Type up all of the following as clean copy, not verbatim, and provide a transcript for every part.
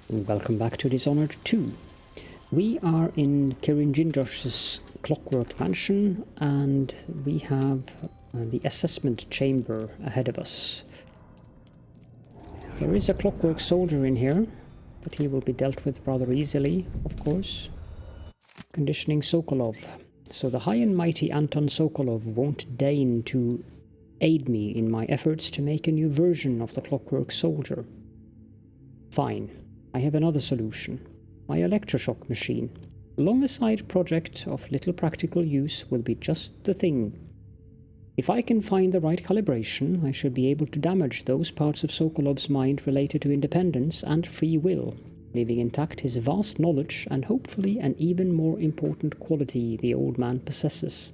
Welcome back to Dishonored 2. We are in Kirin Jindosh's Clockwork mansion, and we have the assessment chamber ahead of us. There is a Clockwork soldier in here, but he will be dealt with rather easily, of course. Conditioning Sokolov. So the high and mighty Anton Sokolov won't deign to aid me in my efforts to make a new version of the Clockwork soldier. Fine. I have another solution. My electroshock machine. A long-aside project of little practical use will be just the thing. If I can find the right calibration, I should be able to damage those parts of Sokolov's mind related to independence and free will, leaving intact his vast knowledge and hopefully an even more important quality the old man possesses.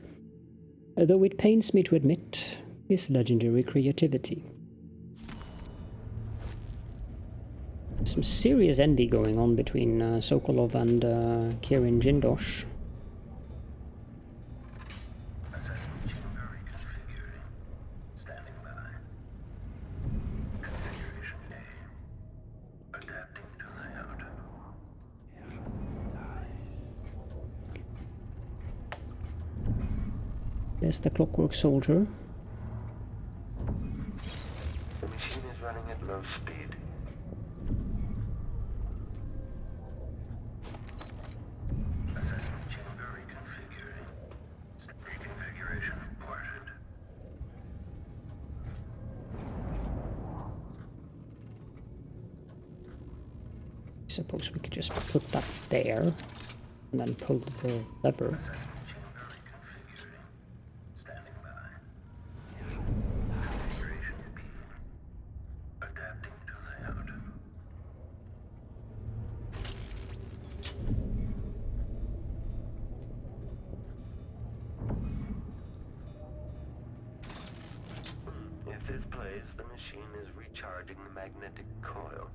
Though it pains me to admit, his legendary creativity. Some serious envy going on between Sokolov and Kirin Jindosh. There's the Clockwork soldier. The machine is running at low speed. Assessment chamber reconfiguring. Reconfiguration reported. I suppose we could just put that there and then pull the lever. If this plays, the machine is recharging the magnetic coil.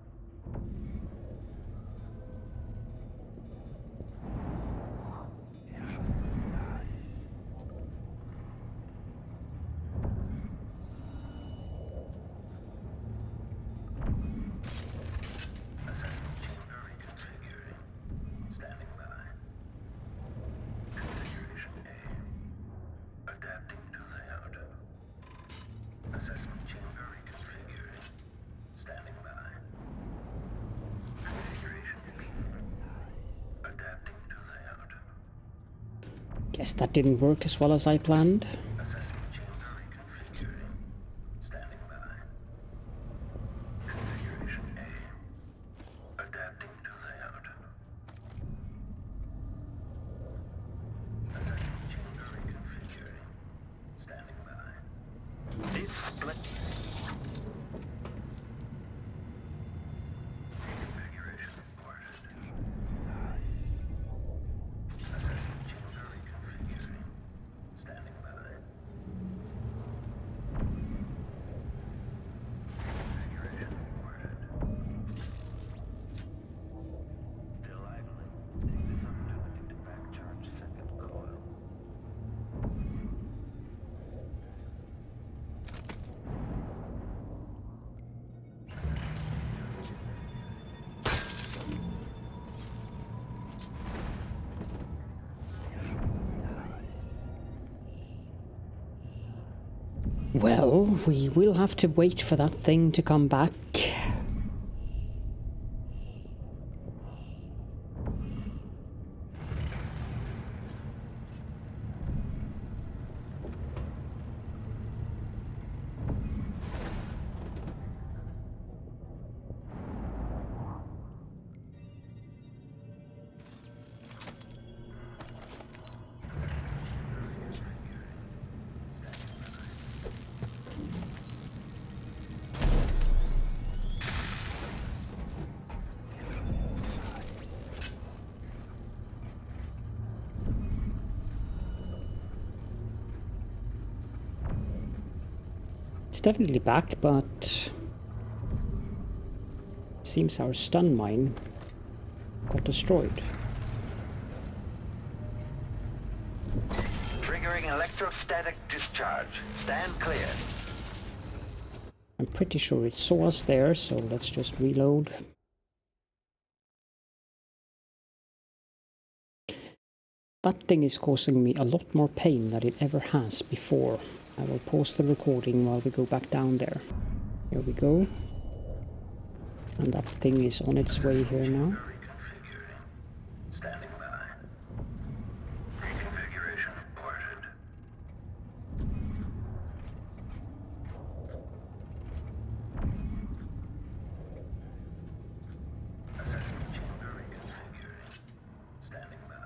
Guess that didn't work as well as I planned. Well, we will have to wait for that thing to come back. It's definitely back, but it seems our stun mine got destroyed. Triggering electrostatic discharge. Stand clear. I'm pretty sure it saw us there, so let's just reload. That thing is causing me a lot more pain than it ever has before. I will pause the recording while we go back down there. Here we go. And that thing is on its way here now. Standing by. Reconfiguration reported. Assessment chamber reconfiguring. Standing by.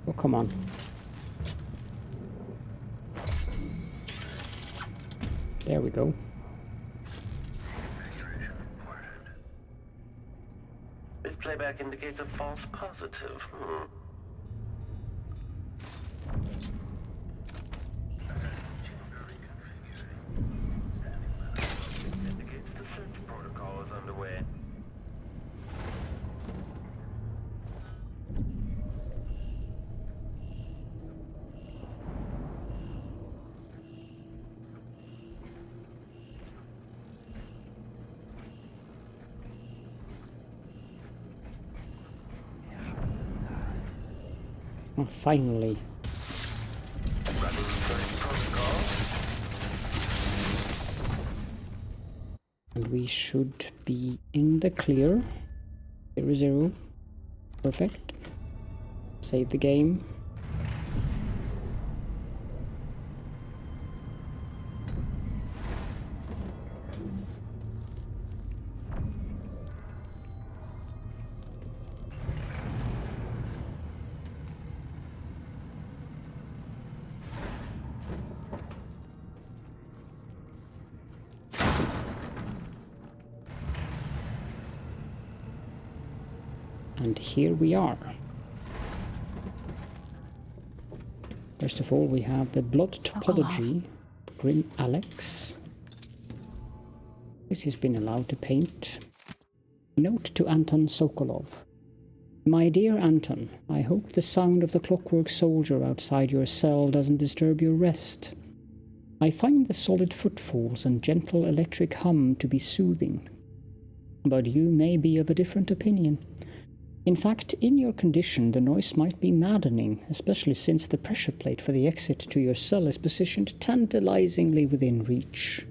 Oh, come on. There we go. This playback indicates a false positive. Indicates the search protocol is underway. Oh, finally. Running search protocol. And we should be in the clear. 0-0. Perfect. Save the game. And here we are. First of all, we have the blood topology, Grim Alex. This has been allowed to paint. Note to Anton Sokolov. My dear Anton, I hope the sound of the Clockwork soldier outside your cell doesn't disturb your rest. I find the solid footfalls and gentle electric hum to be soothing. But you may be of a different opinion. In fact, in your condition, the noise might be maddening, especially since the pressure plate for the exit to your cell is positioned tantalizingly within reach.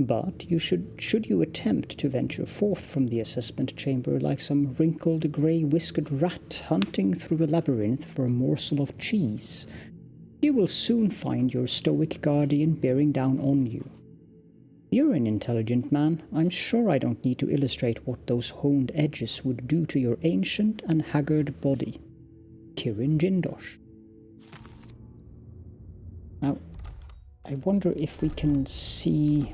But should you attempt to venture forth from the assessment chamber like some wrinkled grey-whiskered rat hunting through a labyrinth for a morsel of cheese, you will soon find your stoic guardian bearing down on you. You're an intelligent man. I'm sure I don't need to illustrate what those honed edges would do to your ancient and haggard body. Kirin Jindosh. Now, I wonder if we can see...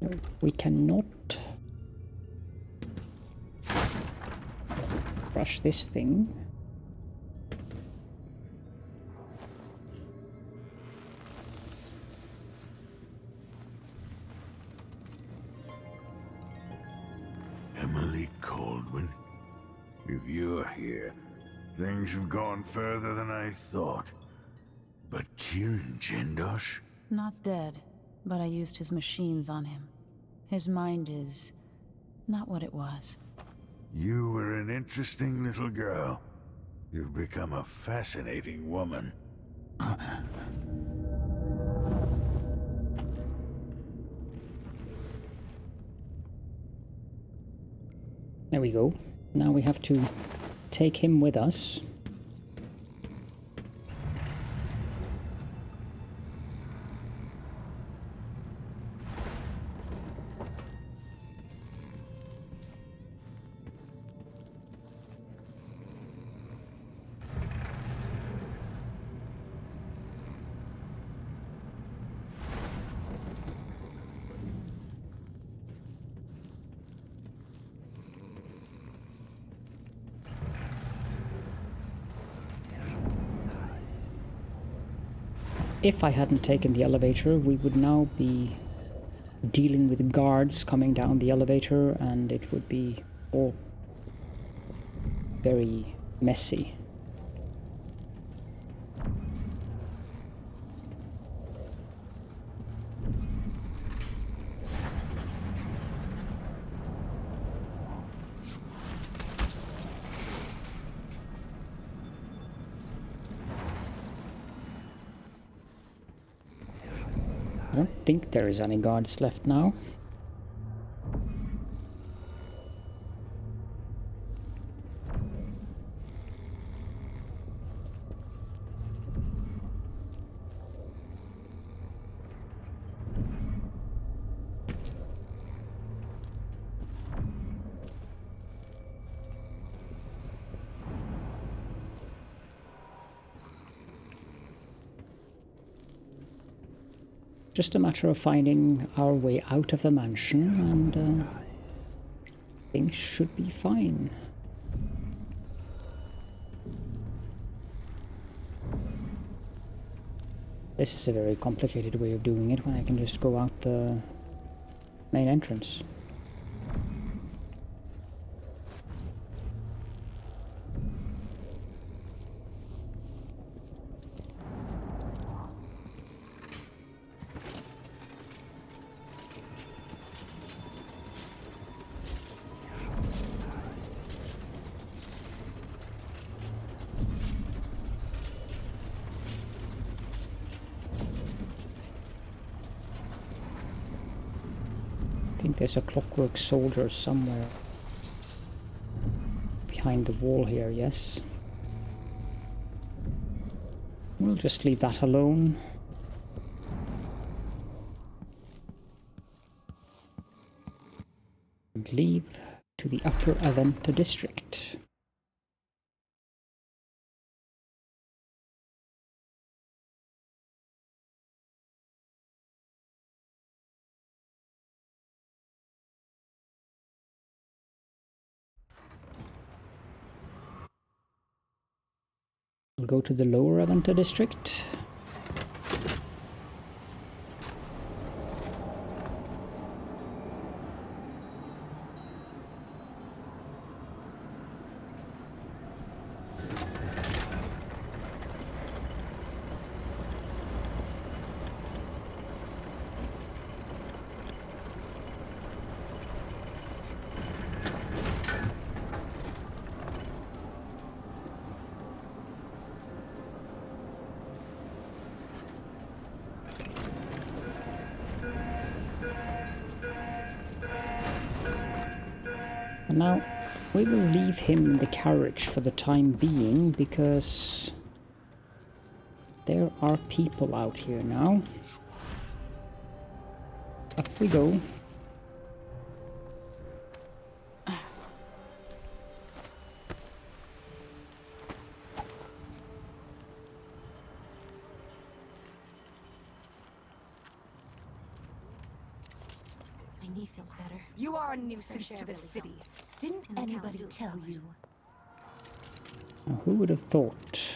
No, we cannot brush this thing. Emily Kaldwin, if you're here, things have gone further than I thought. But Kirin Jindosh? Not dead, but I used his machines on him. His mind is not what it was. You were an interesting little girl. You've become a fascinating woman. There we go. Now we have to take him with us. If I hadn't taken the elevator, we would now be dealing with guards coming down the elevator, and it would be all very messy. I don't think there is any guards left now. Just a matter of finding our way out of the mansion, and things should be fine. This is a very complicated way of doing it when I can just go out the main entrance. I think there's a Clockwork soldier somewhere behind the wall here, yes. We'll just leave that alone. And leave to the upper Aventa district. We'll go to the lower Aventa district. Now, we will leave him in the carriage for the time being, because there are people out here now. Up we go. My knee feels better. You are a nuisance to the city. Didn't anybody tell you? Now, who would have thought?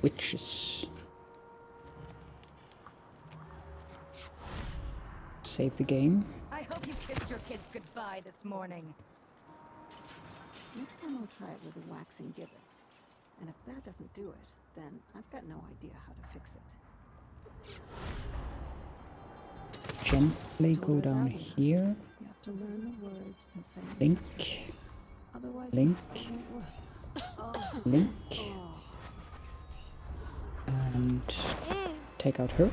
Witches. Save the game. I hope you kissed your kids goodbye this morning. Next time I'll try it with a waxing gibbous. And if that doesn't do it, then I've got no idea how to fix it. Gently go down here. You have to learn the words and say Link. otherwise Link. this won't work. Link. And take out her.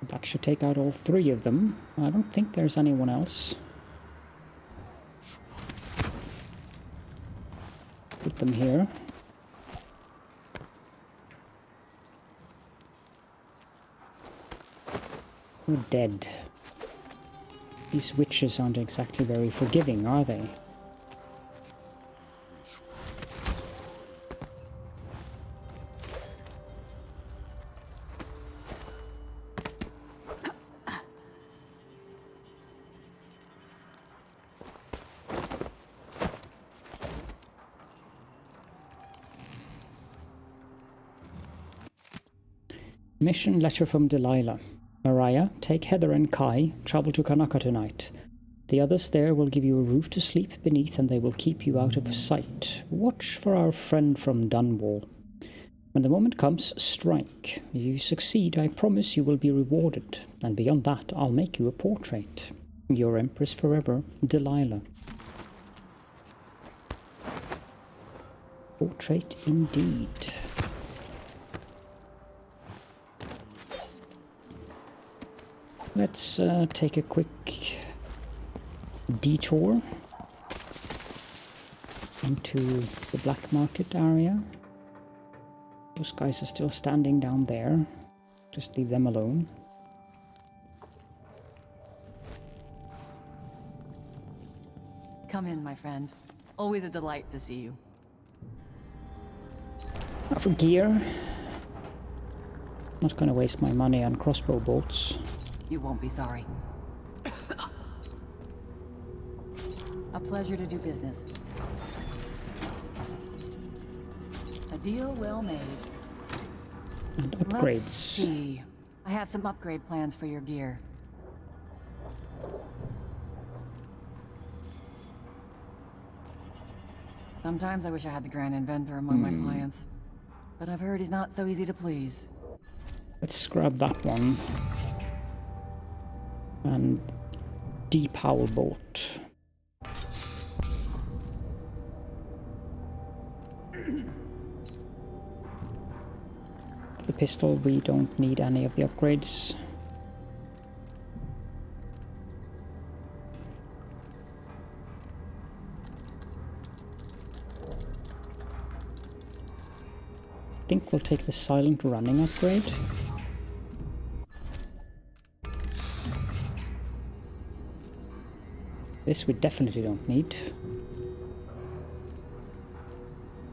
That should take out all three of them. I don't think there's anyone else. Put them here. We're dead. These witches aren't exactly very forgiving, are they? Mission letter from Delilah. Mariah, take Heather and Kai, travel to Kanaka tonight. The others there will give you a roof to sleep beneath, and they will keep you out of sight. Watch for our friend from Dunwall. When the moment comes, strike. If you succeed, I promise you will be rewarded, and beyond that, I'll make you a portrait. Your Empress forever, Delilah. Portrait indeed. Let's take a quick detour into the black market area. Those guys are still standing down there. Just leave them alone. Come in, my friend. Always a delight to see you. Now for gear. Not gonna waste my money on crossbow bolts. You won't be sorry. A pleasure to do business. A deal well made. And upgrades. Let's see. I have some upgrade plans for your gear. Sometimes I wish I had the Grand Inventor among my clients. But I've heard he's not so easy to please. Let's grab that one. And depower bolt. The pistol, we don't need any of the upgrades. I think we'll take the silent running upgrade. This we definitely don't need.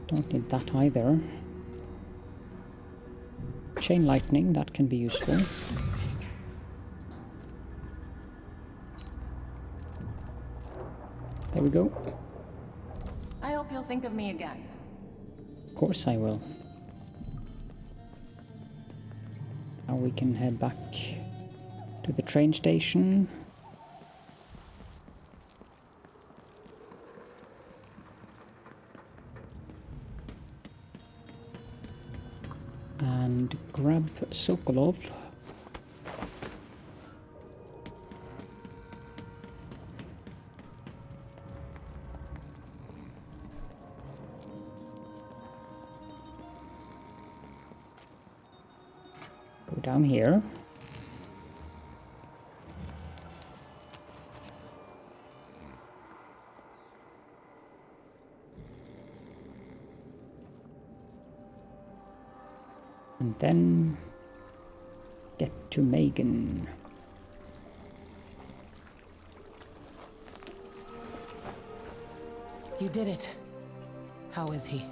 Don't need that either. Chain lightning, that can be useful. There we go. I hope you'll think of me again. Of course I will. Now we can head back to the train station. And grab Sokolov. Go down here. And then get to Megan. You did it. How is he?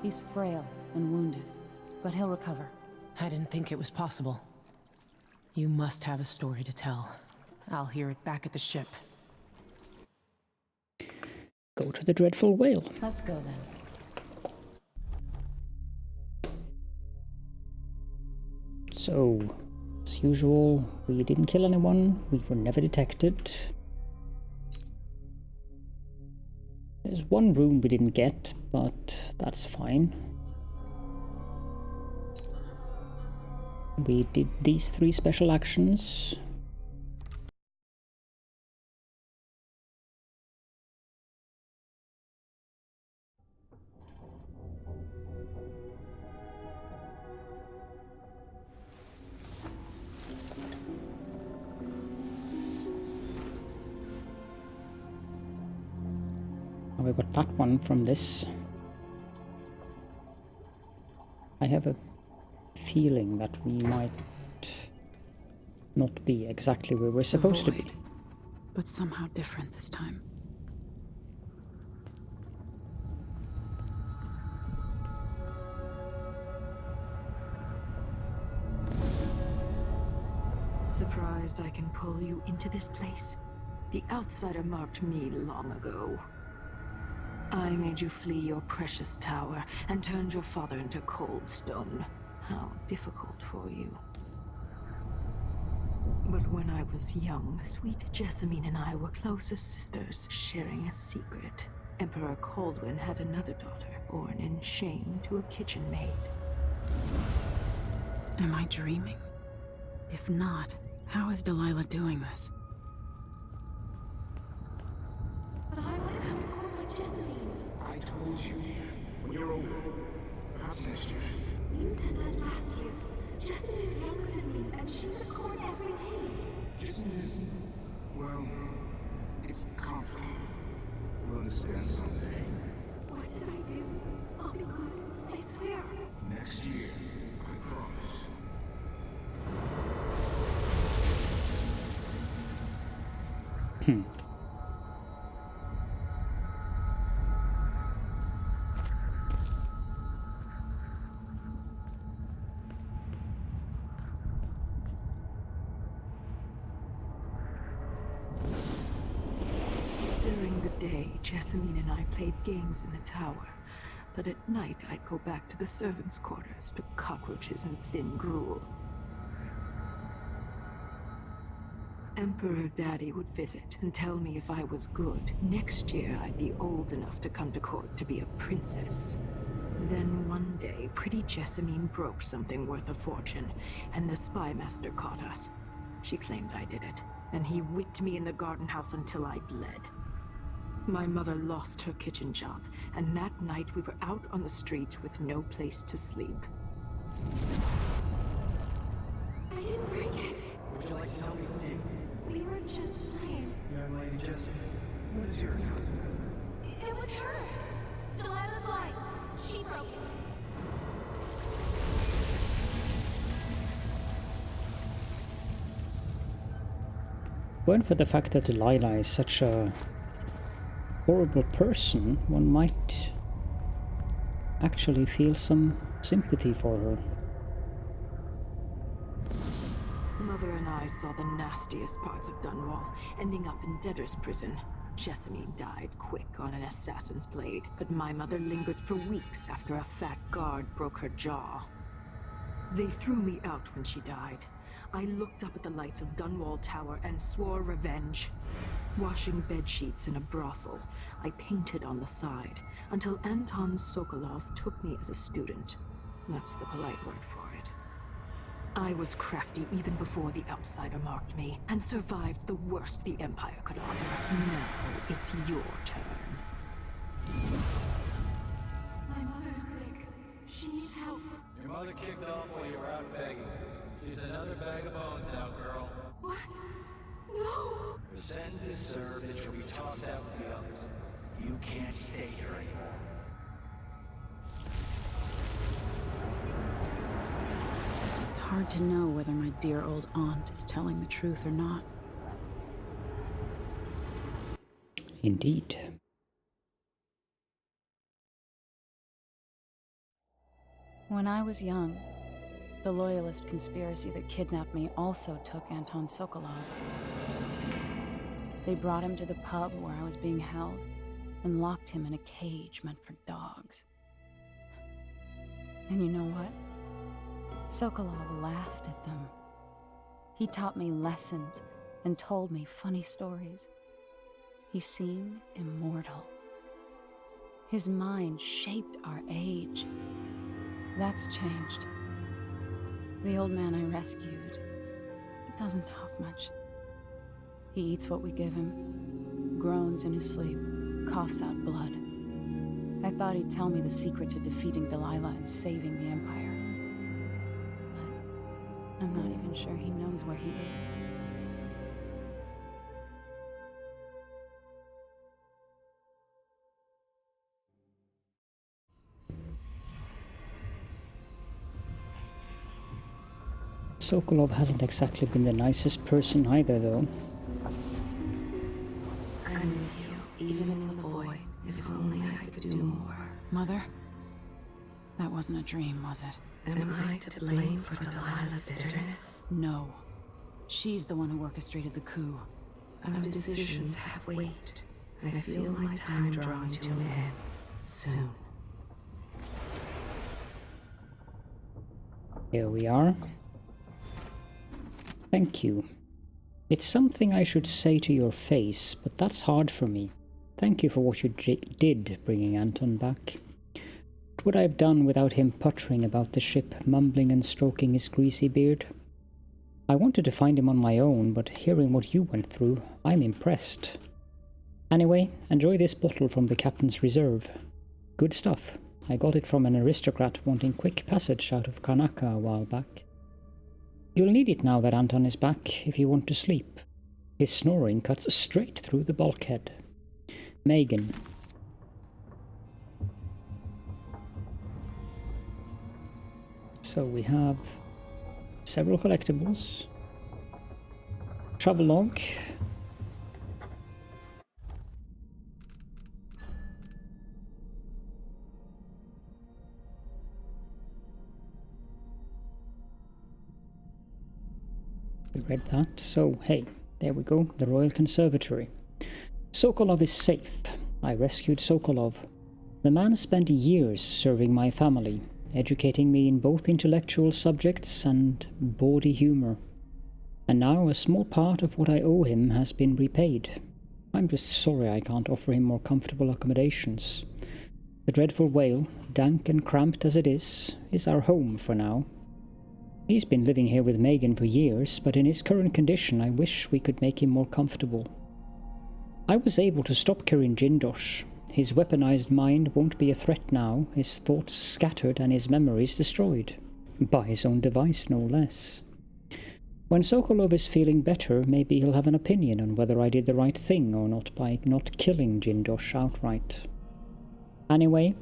He's frail and wounded, but he'll recover. I didn't think it was possible. You must have a story to tell. I'll hear it back at the ship. Go to the dreadful whale. Let's go then. So, as usual, we didn't kill anyone, we were never detected. There's one room we didn't get, but that's fine. We did these 3 special actions. We got that one from this. I have a feeling that we might not be exactly where we're supposed to be. But somehow different this time. Surprised I can pull you into this place? The outsider marked me long ago. I made you flee your precious tower and turned your father into cold stone. How difficult for you. But when I was young, sweet Jessamine and I were close as sisters, sharing a secret. Emperor Kaldwin had another daughter, born in shame to a kitchen maid. Am I dreaming? If not, how is Delilah doing this? But I want to come to court like Jessamine. I told you when you're older, perhaps next year. You said that last year. Jessamine's younger than me, and she's a court every day. Business, well, it's complicated. We'll understand someday. What did I do? I'll be good. I swear. Next year, I promise. During the day, Jessamine and I played games in the tower. But at night, I'd go back to the servants' quarters to cockroaches and thin gruel. Emperor Daddy would visit and tell me if I was good. Next year, I'd be old enough to come to court to be a princess. Then one day, pretty Jessamine broke something worth a fortune, and the spy master caught us. She claimed I did it, and he whipped me in the garden house until I bled. My mother lost her kitchen job, and that night we were out on the streets with no place to sleep. I didn't break it. Would you like to tell me who did? We were just playing. Young lady Jessamine, what is your account? It was her. Delilah's line. She broke it. Weren't for the fact that Delilah is such a horrible person, one might actually feel some sympathy for her. Mother and I saw the nastiest parts of Dunwall, ending up in debtor's prison. Jessamine died quick on an assassin's blade, but my mother lingered for weeks after a fat guard broke her jaw. They threw me out when she died. I looked up at the lights of Dunwall Tower and swore revenge. Washing bedsheets in a brothel, I painted on the side, until Anton Sokolov took me as a student. That's the polite word for it. I was crafty even before the outsider marked me, and survived the worst the Empire could offer. Now it's your turn. My mother's sick. She needs help. Your mother kicked off while you were out begging. She's another bag of bones now, girl. What? No! Your sentence is served and you'll be tossed out with the others. You can't stay here anymore. It's hard to know whether my dear old aunt is telling the truth or not. Indeed. When I was young, the Loyalist conspiracy that kidnapped me also took Anton Sokolov. They brought him to the pub where I was being held and locked him in a cage meant for dogs. And you know what? Sokolov laughed at them. He taught me lessons and told me funny stories. He seemed immortal. His mind shaped our age. That's changed. The old man I rescued, he doesn't talk much. He eats what we give him, groans in his sleep, coughs out blood. I thought he'd tell me the secret to defeating Delilah and saving the Empire. But I'm not even sure he knows where he is. Sokolov hasn't exactly been the nicest person either, though. I'm with you, even in the void. If only I could do more. Mother? That wasn't a dream, was it? Am I to blame for Delilah's bitterness? No. She's the one who orchestrated the coup. Our decisions have weight. I feel my time drawing to an end. Soon. Here we are. Thank you. It's something I should say to your face, but that's hard for me. Thank you for what you did, bringing Anton back. What would I have done without him puttering about the ship, mumbling and stroking his greasy beard? I wanted to find him on my own, but hearing what you went through, I'm impressed. Anyway, enjoy this bottle from the Captain's Reserve. Good stuff. I got it from an aristocrat wanting quick passage out of Karnaca a while back. You'll need it now that Anton is back if you want to sleep. His snoring cuts straight through the bulkhead. Megan. So we have several collectibles. Travelogue. We read that, so hey, there we go, the Royal Conservatory. Sokolov is safe. I rescued Sokolov. The man spent years serving my family, educating me in both intellectual subjects and bawdy humor. And now a small part of what I owe him has been repaid. I'm just sorry I can't offer him more comfortable accommodations. The dreadful whale, dank and cramped as it is our home for now. He's been living here with Megan for years, but in his current condition I wish we could make him more comfortable. I was able to stop Kirin Jindosh. His weaponized mind won't be a threat now, his thoughts scattered and his memories destroyed. By his own device, no less. When Sokolov is feeling better, maybe he'll have an opinion on whether I did the right thing or not by not killing Jindosh outright. Anyway,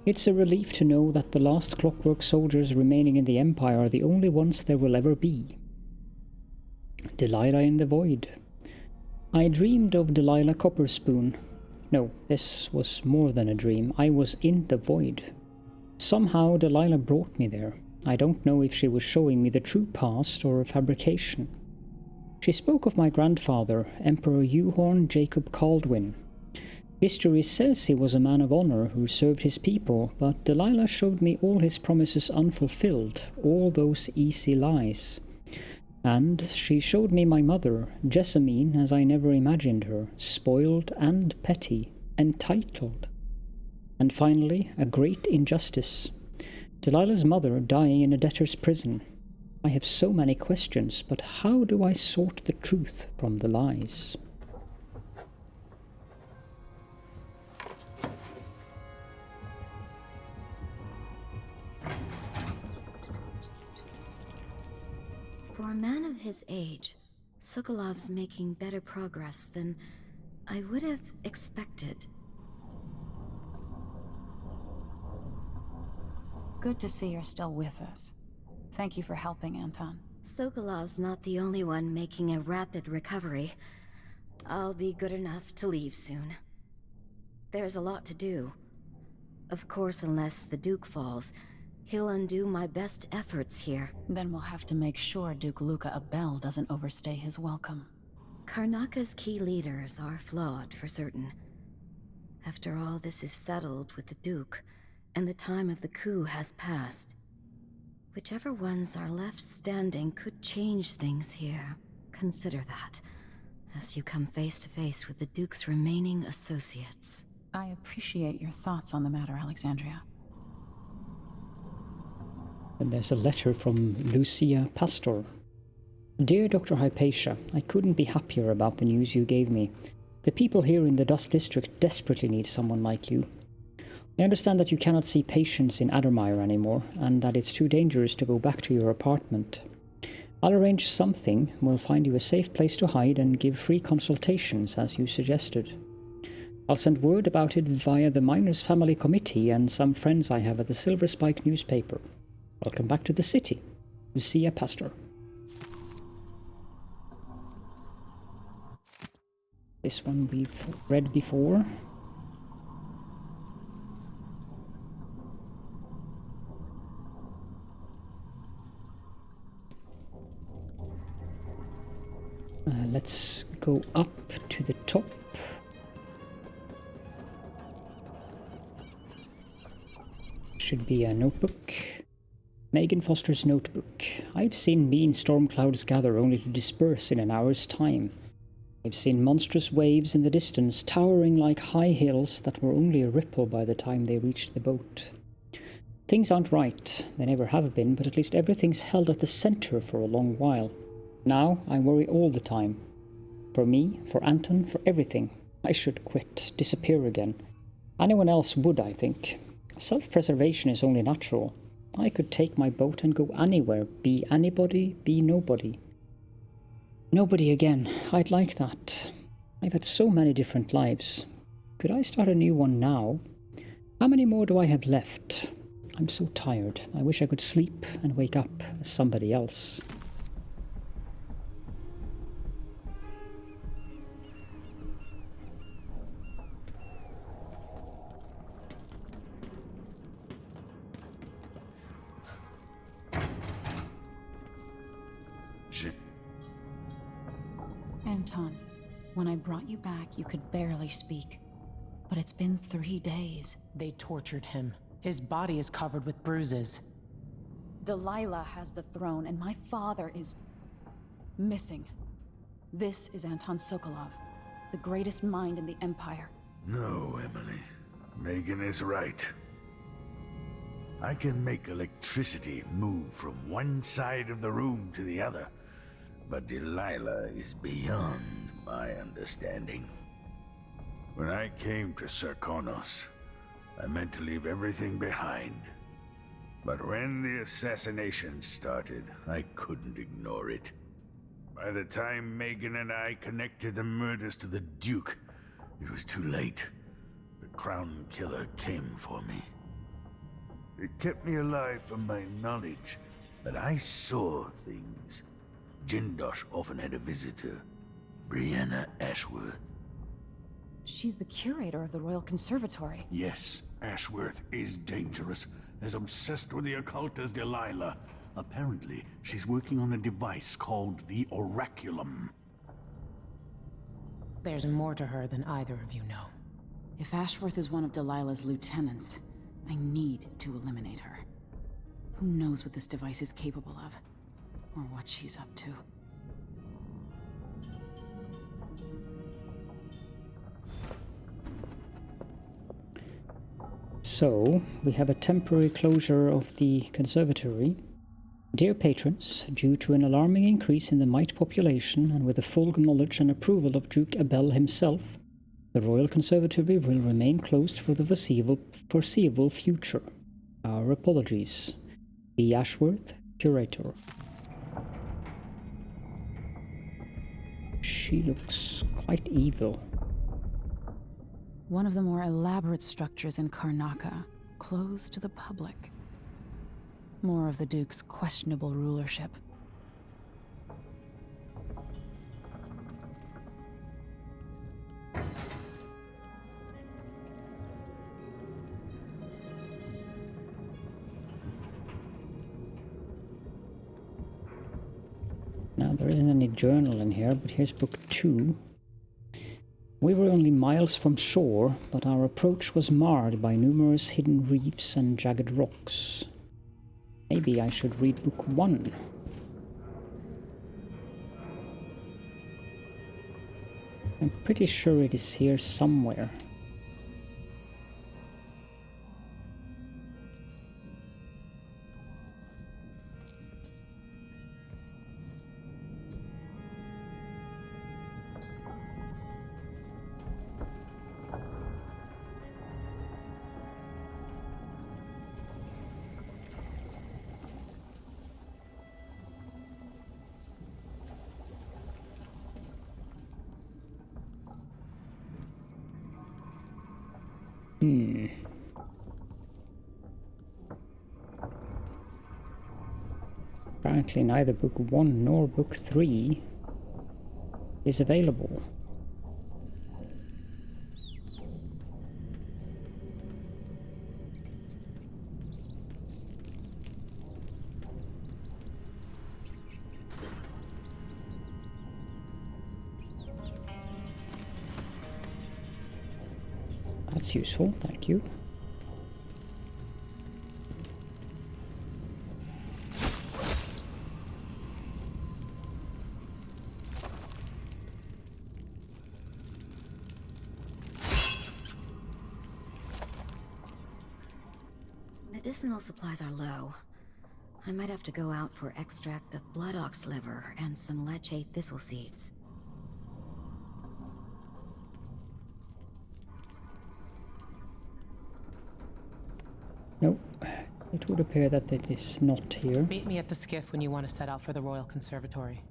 it's a relief to know that the last Clockwork soldiers remaining in the Empire are the only ones there will ever be. Delilah in the Void. I dreamed of Delilah Copperspoon. No, this was more than a dream. I was in the Void. Somehow Delilah brought me there. I don't know if she was showing me the true past or a fabrication. She spoke of my grandfather, Emperor Euhorn Jacob Kaldwin. History says he was a man of honor who served his people, but Delilah showed me all his promises unfulfilled, all those easy lies. And she showed me my mother, Jessamine, as I never imagined her, spoiled and petty, entitled. And finally, a great injustice. Delilah's mother dying in a debtor's prison. I have so many questions, but how do I sort the truth from the lies? For a man of his age, Sokolov's making better progress than I would have expected. Good to see you're still with us. Thank you for helping, Anton. Sokolov's not the only one making a rapid recovery. I'll be good enough to leave soon. There's a lot to do. Of course, unless the Duke falls, he'll undo my best efforts here. Then we'll have to make sure Duke Luca Abel doesn't overstay his welcome. Karnaka's key leaders are flawed, for certain. After all this is settled with the Duke, and the time of the coup has passed, whichever ones are left standing could change things here. Consider that, as you come face to face with the Duke's remaining associates. I appreciate your thoughts on the matter, Alexandria. And there's a letter from Lucia Pastor. Dear Dr. Hypatia, I couldn't be happier about the news you gave me. The people here in the Dust District desperately need someone like you. I understand that you cannot see patients in Addermire anymore, and that it's too dangerous to go back to your apartment. I'll arrange something, we'll find you a safe place to hide and give free consultations as you suggested. I'll send word about it via the Miners Family Committee and some friends I have at the Silver Spike newspaper. Welcome back to the city. Lucia Pastor. This one we've read before. Let's go up to the top. Should be a notebook. Megan Foster's notebook. I've seen mean storm clouds gather only to disperse in an hour's time. I've seen monstrous waves in the distance towering like high hills that were only a ripple by the time they reached the boat. Things aren't right. They never have been, but at least everything's held at the center for a long while. Now I worry all the time. For me, for Anton, for everything. I should quit, disappear again. Anyone else would, I think. Self-preservation is only natural. I could take my boat and go anywhere, be anybody, be nobody. Nobody again, I'd like that. I've had so many different lives. Could I start a new one now? How many more do I have left? I'm so tired. I wish I could sleep and wake up as somebody else. Anton, when I brought you back, you could barely speak. But it's been 3 days. They tortured him. His body is covered with bruises. Delilah has the throne, and my father is missing. This is Anton Sokolov, the greatest mind in the Empire. No, Emily. Megan is right. I can make electricity move from one side of the room to the other, but Delilah is beyond my understanding. When I came to Serkonos, I meant to leave everything behind. But when the assassination started, I couldn't ignore it. By the time Megan and I connected the murders to the Duke, it was too late. The Crown Killer came for me. It kept me alive from my knowledge that I saw things. Jindosh often had a visitor, Brianna Ashworth. She's the curator of the Royal Conservatory. Yes, Ashworth is dangerous, as obsessed with the occult as Delilah. Apparently, she's working on a device called the Oraculum. There's more to her than either of you know. If Ashworth is one of Delilah's lieutenants, I need to eliminate her. Who knows what this device is capable of, or what she's up to. So, we have a temporary closure of the conservatory. Dear patrons, due to an alarming increase in the mite population and with the full knowledge and approval of Duke Abel himself, the Royal Conservatory will remain closed for the foreseeable future. Our apologies. B. Ashworth, Curator. She looks quite evil. One of the more elaborate structures in Karnaca, closed to the public. More of the Duke's questionable rulership. Now, there isn't any journal in here, but here's book 2. We were only miles from shore, but our approach was marred by numerous hidden reefs and jagged rocks. Maybe I should read book 1. I'm pretty sure it is here somewhere. Apparently neither book 1 nor book 3 is available. That's useful, thank you. Medicinal supplies are low. I might have to go out for extract of blood ox liver and some leche thistle seeds. Nope. It would appear that it is not here. Meet me at the skiff when you want to set out for the Royal Conservatory.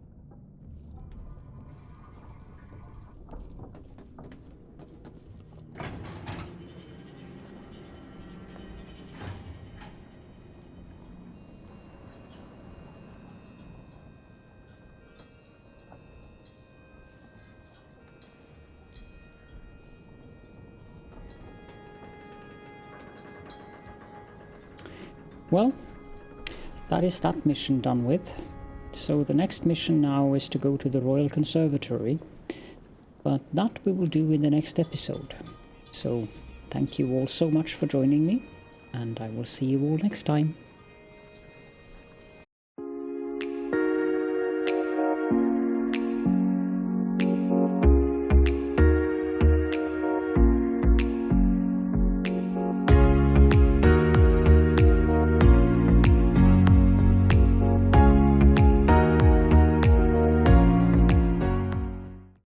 Well, that is that mission done with. So the next mission now is to go to the Royal Conservatory, but that we will do in the next episode. So thank you all so much for joining me, and I will see you all next time.